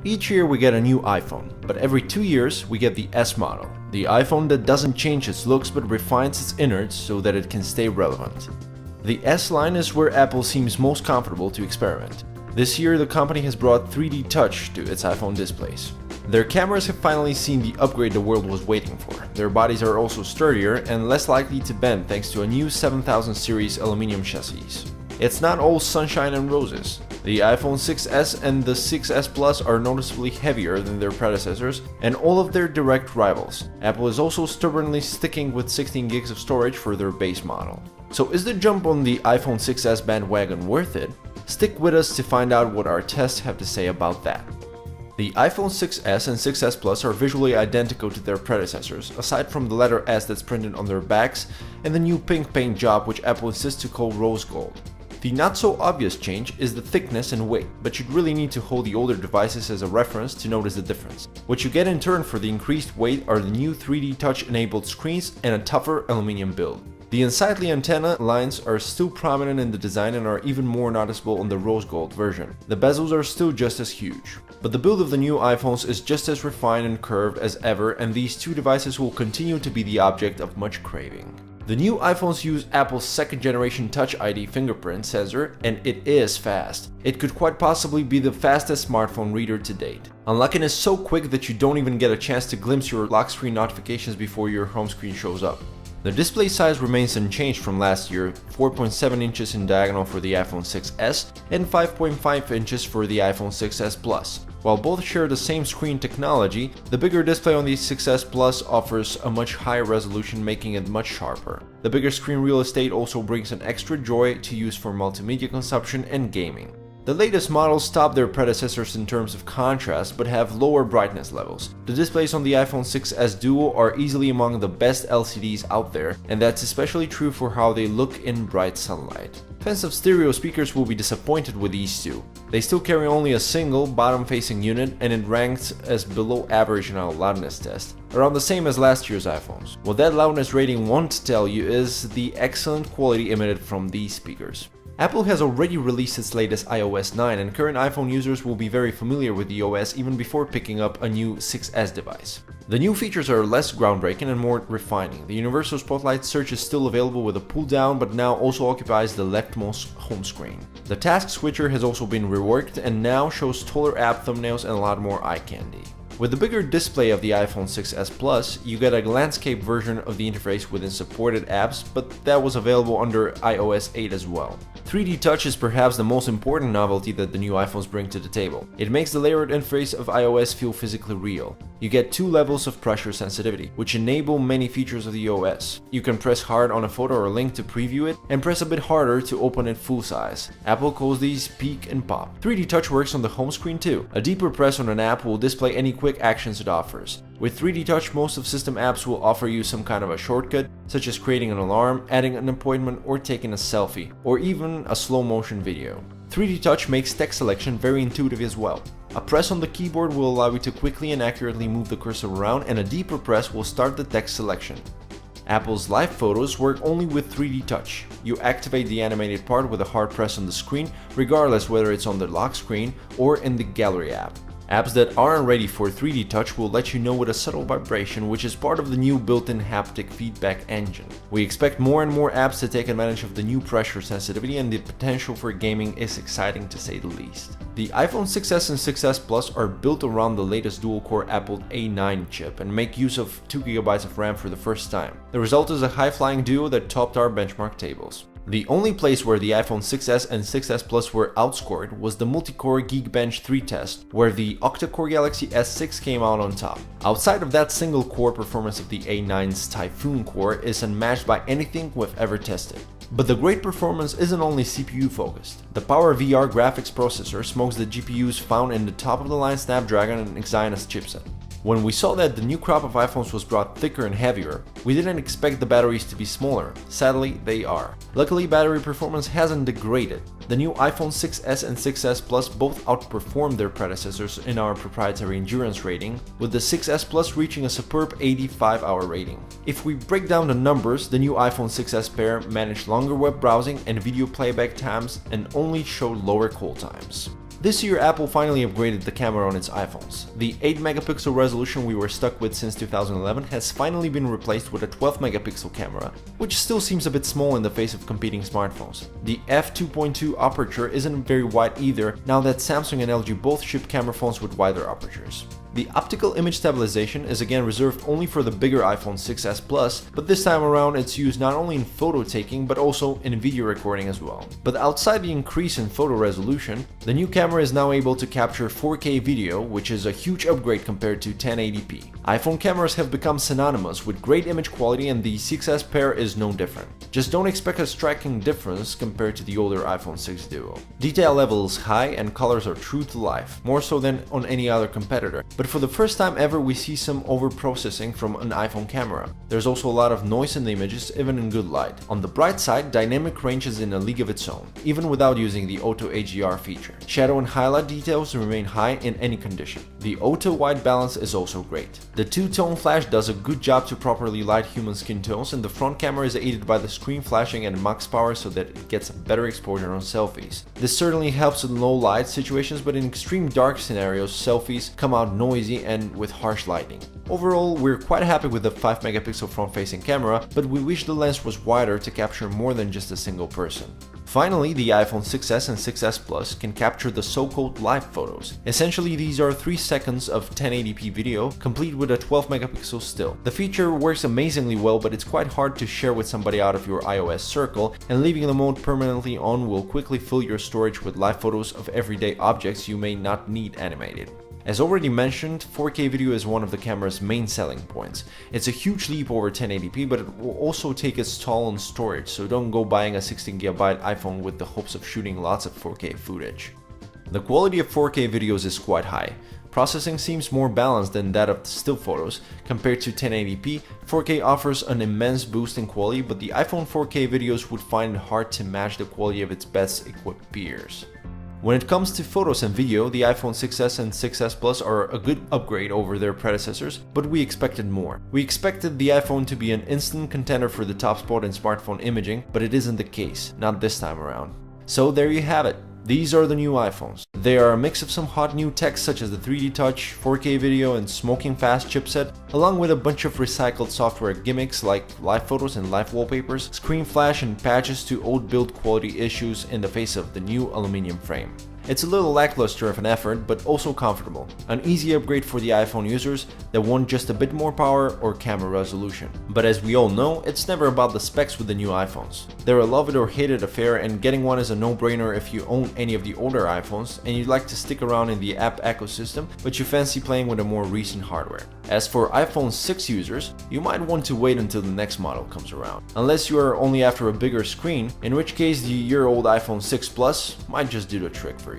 Each year we get a new iPhone, but every 2 years we get the S model, the iPhone that doesn't change its looks but refines its innards so that it can stay relevant. The S line is where Apple seems most comfortable to experiment. This year the company has brought 3D Touch to its iPhone displays. Their cameras have finally seen the upgrade the world was waiting for. Their bodies are also sturdier and less likely to bend thanks to a new 7000 series aluminum chassis. It's not all sunshine and roses. The iPhone 6s and the 6s Plus are noticeably heavier than their predecessors and all of their direct rivals. Apple is also stubbornly sticking with 16 gigs of storage for their base model. So is the jump on the iPhone 6s bandwagon worth it? Stick with us to find out what our tests have to say about that. The iPhone 6s and 6s Plus are visually identical to their predecessors, aside from the letter S that's printed on their backs and the new pink paint job which Apple insists to call rose gold. The not so obvious change is the thickness and weight, but you'd really need to hold the older devices as a reference to notice the difference. What you get in turn for the increased weight are the new 3D Touch enabled screens and a tougher aluminum build. The unsightly antenna lines are still prominent in the design and are even more noticeable on the rose gold version. The bezels are still just as huge. But the build of the new iPhones is just as refined and curved as ever, and these two devices will continue to be the object of much craving. The new iPhones use Apple's second generation Touch ID fingerprint sensor, and it is fast. It could quite possibly be the fastest smartphone reader to date. Unlocking is so quick that you don't even get a chance to glimpse your lock screen notifications before your home screen shows up. The display size remains unchanged from last year, 4.7 inches in diagonal for the iPhone 6s and 5.5 inches for the iPhone 6s Plus. While both share the same screen technology, the bigger display on the 6s Plus offers a much higher resolution, making it much sharper. The bigger screen real estate also brings an extra joy to use for multimedia consumption and gaming. The latest models top their predecessors in terms of contrast but have lower brightness levels. The displays on the iPhone 6s Duo are easily among the best LCDs out there, and that's especially true for how they look in bright sunlight. Fans of stereo speakers will be disappointed with these two. They still carry only a single bottom-facing unit, and it ranks as below average in our loudness test, around the same as last year's iPhones. What that loudness rating won't tell you is the excellent quality emitted from these speakers. Apple has already released its latest iOS 9, and current iPhone users will be very familiar with the OS even before picking up a new 6s device. The new features are less groundbreaking and more refining. The Universal Spotlight search is still available with a pull down, but now also occupies the leftmost home screen. The task switcher has also been reworked and now shows taller app thumbnails and a lot more eye candy. With the bigger display of the iPhone 6s Plus, you get a landscape version of the interface within supported apps, but that was available under iOS 8 as well. 3D Touch is perhaps the most important novelty that the new iPhones bring to the table. It makes the layered interface of iOS feel physically real. You get 2 levels of pressure sensitivity, which enable many features of the OS. You can press hard on a photo or link to preview it, and press a bit harder to open it full size. Apple calls these peek and pop. 3D Touch works on the home screen too. A deeper press on an app will display any quick actions it offers. With 3D Touch, most of system apps will offer you some kind of a shortcut, such as creating an alarm, adding an appointment, or taking a selfie, or even a slow motion video. 3D Touch makes text selection very intuitive as well. A press on the keyboard will allow you to quickly and accurately move the cursor around, and a deeper press will start the text selection. Apple's live photos work only with 3D Touch. You activate the animated part with a hard press on the screen, regardless whether it's on the lock screen or in the Gallery app. Apps that aren't ready for 3D Touch will let you know with a subtle vibration, which is part of the new built-in haptic feedback engine. We expect more and more apps to take advantage of the new pressure sensitivity, and the potential for gaming is exciting to say the least. The iPhone 6s and 6s Plus are built around the latest dual-core Apple A9 chip and make use of 2 GB of RAM for the first time. The result is a high-flying duo that topped our benchmark tables. The only place where the iPhone 6s and 6s Plus were outscored was the multi-core Geekbench 3 test, where the octa-core Galaxy S6 came out on top. Outside of that single core, performance of the A9's Typhoon core is unmatched by anything we've ever tested. But the great performance isn't only CPU focused. The PowerVR graphics processor smokes the GPUs found in the top-of-the-line Snapdragon and Exynos chipset. When we saw that the new crop of iPhones was brought thicker and heavier, we didn't expect the batteries to be smaller. Sadly, they are. Luckily, battery performance hasn't degraded. The new iPhone 6s and 6s Plus both outperformed their predecessors in our proprietary endurance rating, with the 6s Plus reaching a superb 85-hour rating. If we break down the numbers, the new iPhone 6s pair managed longer web browsing and video playback times and only showed lower call times. This year, Apple finally upgraded the camera on its iPhones. The 8-megapixel resolution we were stuck with since 2011 has finally been replaced with a 12-megapixel camera, which still seems a bit small in the face of competing smartphones. The f2.2 aperture isn't very wide either, now that Samsung and LG both ship camera phones with wider apertures. The optical image stabilization is again reserved only for the bigger iPhone 6s Plus, but this time around it's used not only in photo taking but also in video recording as well. But outside the increase in photo resolution, the new camera is now able to capture 4K video, which is a huge upgrade compared to 1080p. iPhone cameras have become synonymous with great image quality, and the 6s pair is no different. Just don't expect a striking difference compared to the older iPhone 6 Duo. Detail level is high and colors are true to life, more so than on any other competitor. But for the first time ever, we see some over-processing from an iPhone camera. There's also a lot of noise in the images, even in good light. On the bright side, dynamic range is in a league of its own, even without using the Auto HDR feature. Shadow and highlight details remain high in any condition. The auto white balance is also great. The two-tone flash does a good job to properly light human skin tones, and the front camera is aided by the screen flashing at max power so that it gets a better exposure on selfies. This certainly helps in low light situations, but in extreme dark scenarios, selfies come out noisy and with harsh lighting. Overall, we're quite happy with the 5-megapixel front-facing camera, but we wish the lens was wider to capture more than just a single person. Finally, the iPhone 6s and 6s Plus can capture the so-called live photos. Essentially, these are 3 seconds of 1080p video, complete with a 12-megapixel still. The feature works amazingly well, but it's quite hard to share with somebody out of your iOS circle, and leaving the mode permanently on will quickly fill your storage with live photos of everyday objects you may not need animated. As already mentioned, 4K video is one of the camera's main selling points. It's a huge leap over 1080p, but it will also take its toll on storage, so don't go buying a 16GB iPhone with the hopes of shooting lots of 4K footage. The quality of 4K videos is quite high. Processing seems more balanced than that of still photos. Compared to 1080p, 4K offers an immense boost in quality, but the iPhone 4K videos would find it hard to match the quality of its best equipped peers. When it comes to photos and video, the iPhone 6s and 6s Plus are a good upgrade over their predecessors, but we expected more. We expected the iPhone to be an instant contender for the top spot in smartphone imaging, but it isn't the case, not this time around. So there you have it. These are the new iPhones. They are a mix of some hot new tech such as the 3D Touch, 4K video and smoking fast chipset, along with a bunch of recycled software gimmicks like live photos and live wallpapers, screen flash and patches to old build quality issues in the face of the new aluminum frame. It's a little lackluster of an effort, but also comfortable. An easy upgrade for the iPhone users that want just a bit more power or camera resolution. But as we all know, it's never about the specs with the new iPhones. They're a love it or hate it affair, and getting one is a no-brainer if you own any of the older iPhones and you'd like to stick around in the app ecosystem, but you fancy playing with a more recent hardware. As for iPhone 6 users, you might want to wait until the next model comes around. Unless you are only after a bigger screen, in which case the year-old iPhone 6 Plus might just do the trick for you.